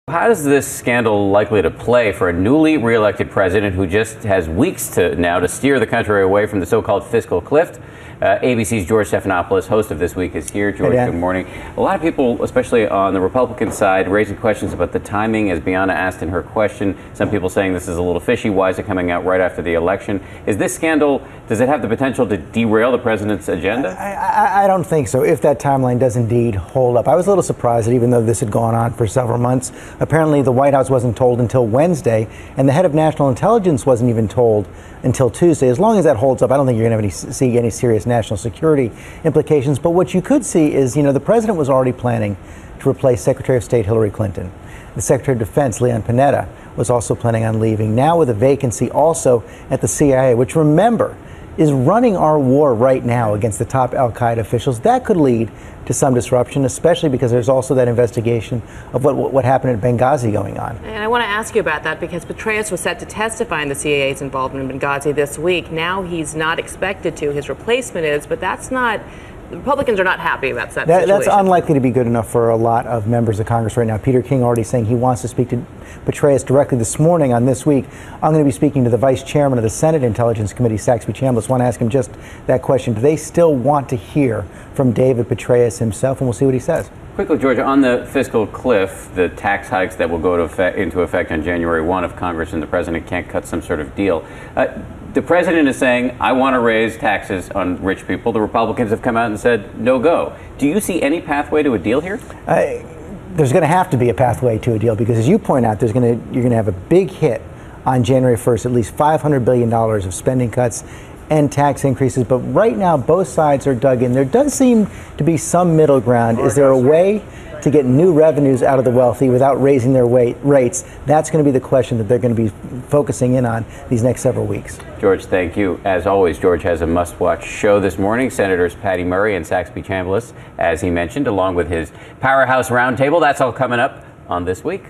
How is this scandal likely to play for a newly reelected president who just has weeks to steer the country away from the so-called fiscal cliff? ABC's George Stephanopoulos, host of This Week, is here. George, good morning. A lot of people, especially on the Republican side, raising questions about the timing, as Bianna asked in her question. Some people saying this is a little fishy. Why is it coming out right after the election? Is this scandal, does it have the potential to derail the president's agenda? I don't think so, if that timeline does indeed hold up. I was a little surprised that even though this had gone on for several months, apparently the White House wasn't told until Wednesday, and the head of national intelligence wasn't even told until Tuesday. As long as that holds up, I don't think you're going to see any serious national security implications. But what you could see is, the president was already planning to replace Secretary of State Hillary Clinton. The Secretary of Defense, Leon Panetta, was also planning on leaving. Now with a vacancy also at the CIA, which, remember, is running our war right now against the top al-Qaeda officials. That could lead to some disruption, especially because there's also that investigation of what happened at Benghazi going on. And I want to ask you about that because Petraeus was set to testify in the CIA's involvement in Benghazi this week. Now he's not expected to. His replacement is, but that's not... The Republicans are not happy about that situation. That's unlikely to be good enough for a lot of members of Congress right now. Peter King already saying he wants to speak to Petraeus directly this morning on This Week. I'm going to be speaking to the Vice Chairman of the Senate Intelligence Committee, Saxby Chambliss. I want to ask him just that question. Do they still want to hear from David Petraeus himself? And we'll see what he says. Quickly, George, on the fiscal cliff, the tax hikes that will go into effect on January 1 if Congress and the president can't cut some sort of deal. The president is saying, I want to raise taxes on rich people. The Republicans have come out and said, no go. Do you see any pathway to a deal here? There's going to have to be a pathway to a deal because, as you point out, you're going to have a big hit on January 1st, at least $500 billion of spending cuts and tax increases. But right now, both sides are dug in. There does seem to be some middle ground. Is there a way to get new revenues out of the wealthy without raising their rates? That's going to be the question that they're going to be focusing in on these next several weeks. George, thank you. As always, George has a must-watch show this morning. Senators Patty Murray and Saxby Chambliss, as he mentioned, along with his Powerhouse Roundtable. That's all coming up on This Week.